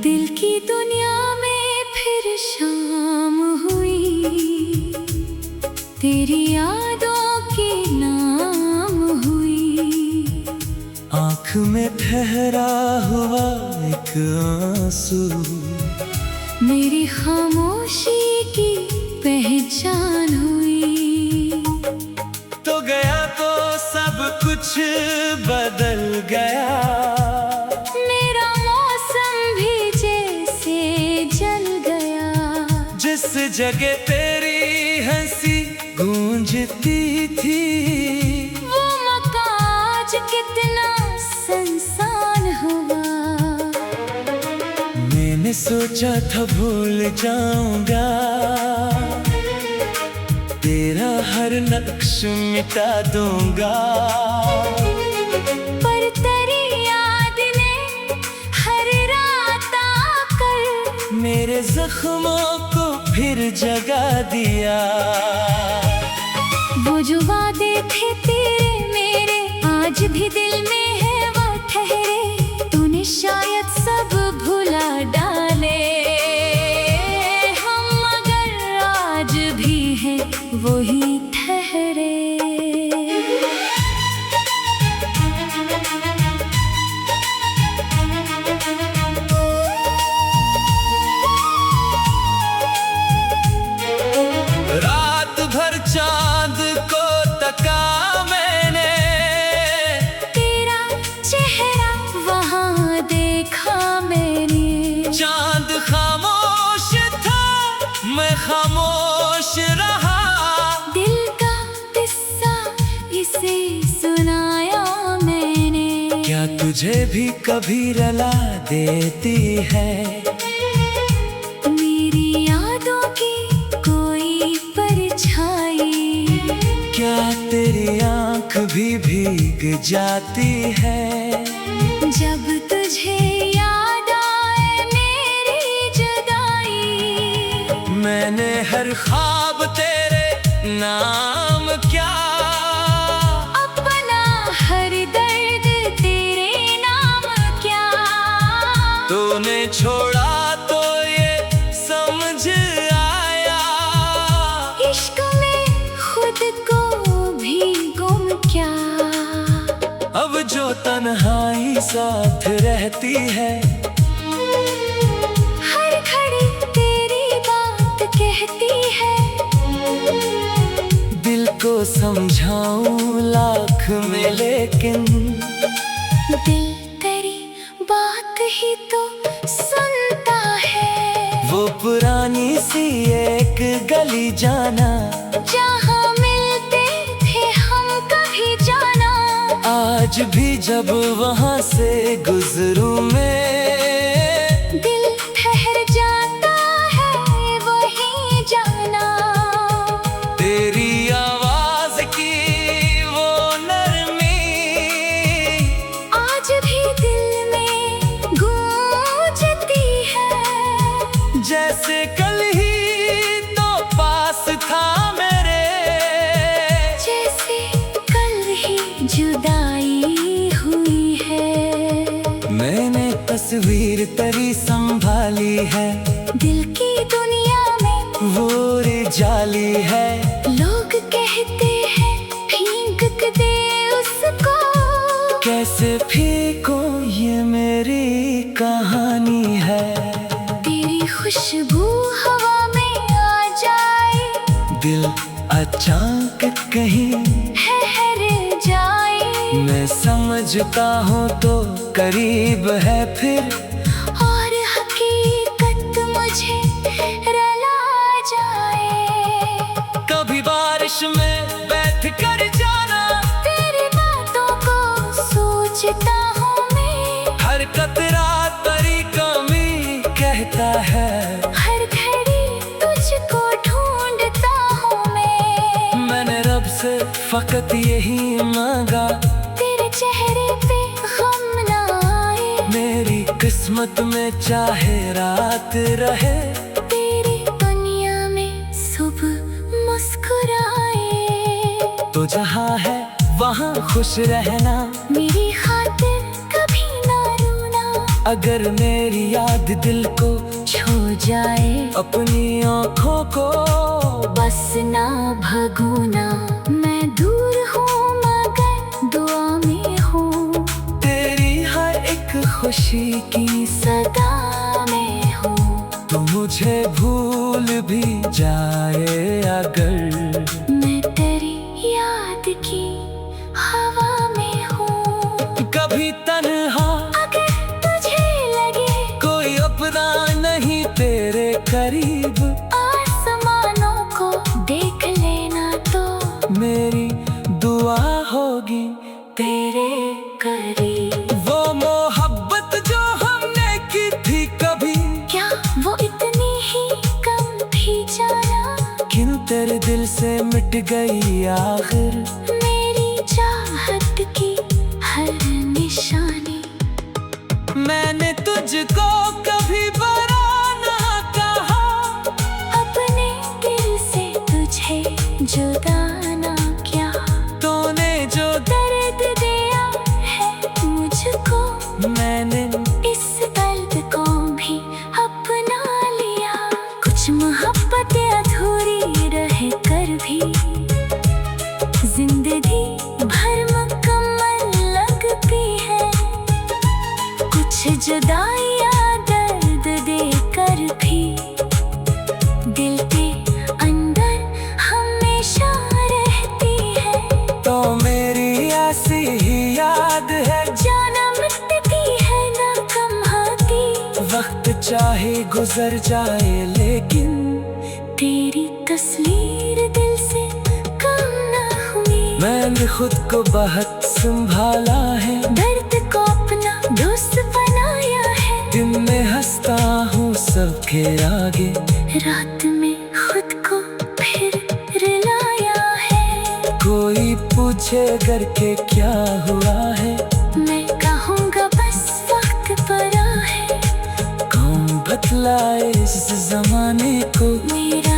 दिल की दुनिया में फिर शाम हुई, तेरी यादों की नाम हुई। आँख में ठहरा हुआ एक आंसू, मेरी खामोशी की पहचान हुई। तो गया तो सब कुछ बदल गया, मेरा मौसम भी जैसे जल गया। जिस जगह तेरी हंसी गूंजती थी, वो मकान आज कितना सुनसान हुआ। मैंने सोचा था भूल जाऊंगा, तेरा हर नक्श मिटा दूंगा, पर तेरी याद ने हर रात आकर मेरे जख्मों को फिर जगा दिया। वो जो वादे थे तेरे मेरे आज भी दिल में है वो ठहरे, तूने शायद सब भुला डाले। हम मगर आज भी हैं वही ठहरे। रात भर चांद को तका मैंने, तेरा चेहरा वहाँ देखा मैंने। चांद खामोश था मैं खामोश रहा, दिल का किस्सा इसे सुनाया मैंने। क्या तुझे भी कभी रुला देती है मेरी यादों की कोई परछाई? क्या तेरी आँख भी भीग जाती है जब तुझे याद आए मेरी जुदाई? मैंने हर ख्वाब तेरे नाम क्या, अपना हर दर्द तेरे नाम क्या? तूने छोड़ा तो ये समझ आया, इश्क में खुद को भी गुम क्या? अब जो तन्हाई साथ रहती है, हर घड़ी तेरी बात कहती है। दिल को समझाऊं लाख में लेकिन दिल तेरी बात ही तो सुनता है। वो पुरानी सी एक गली जाना, जहाँ मिलते थे हम कभी जाना, आज भी जब वहाँ से गुजरूं मैं, दिल ठहर जाता है वहीं जाना। तेरी आवाज की वो नरमी आज भी दिल में गूंजती है, जैसे कल ही तो पास था मेरे, जैसे कल ही जुदाई हुई है। मैंने तस्वीर तेरी संभाली है, दिल की दुनिया में वो रे जाली है। लोग कहते हैं फेंक दे उसको, कैसे फीको ये मेरी कहानी है। तेरी खुशबू हवा में आ जाए, दिल अचानक कहीं ठहर जाए। मैं समझता हूँ तो करीब है फिर, और हकीकत मुझे रुला जाए। कभी बारिश में बैठ कर जाना, तेरी बातों को सोचता हूँ मैं, हर कतरा तेरी कमी कहता है। हर घड़ी तुझको ढूंढता हूँ मैं। मैंने रब से फकत यही मांगा, तेरे चेहरे पे गम ना आए, मेरी किस्मत में चाहे रात रहे, तेरी दुनिया में सुबह मुस्कुराए। तो जहाँ है वहाँ खुश रहना, मेरी खातिर कभी ना रोना। अगर मेरी याद दिल को छू जाए अपनी आँखों को, बस ना भगूना। मैं दूर हूँ मगर दुआ में हूँ, तेरी हर एक खुशी की सदा में हूँ। तू मुझे भूल भी जाए अगर, मैं तेरी याद की हवा में हूँ। कभी तन्हा अगर तुझे लगे कोई अपना नहीं तेरे करीब, आसमानों को देख लेना तो मेरी दुआ होगी तेरे करीब। वो मोहब्बत जो हमने की थी कभी, क्या वो इतनी ही कम थी जाना, किन तेरे दिल से मिट गई आखिर मेरी चाहत की हर निशानी। मैंने तुझको कभी बुरा ना कहा, अपने दिल से तुझे जुदा ना किया। तूने जो दर्द दिया है मुझको, मैंने इस दर्द को भी अपना लिया। कुछ मोहब्बत अधूरी रह कर भी जिंदगी भर मुकम्मल लगती है। कुछ जुदाइयाँ दर्द देकर भी दिल के अंदर हमेशा रहती है। तो मेरी ऐसी ही याद है, जाना मिटती है ना कम होती। वक्त चाहे गुजर जाए लेकिन तेरी तस्वीर दिल से कम ना हुई। मैंने खुद को बहुत संभाला है, दर्द को अपना दोस्त बनाया है। दिन में हंसता हूँ सबके आगे, रात में खुद को फिर रुलाया है। कोई पूछे करके क्या हुआ है, मैं कहूँगा बस वक्त पड़ा है। कौन बतलाए इस जमाने को मेरा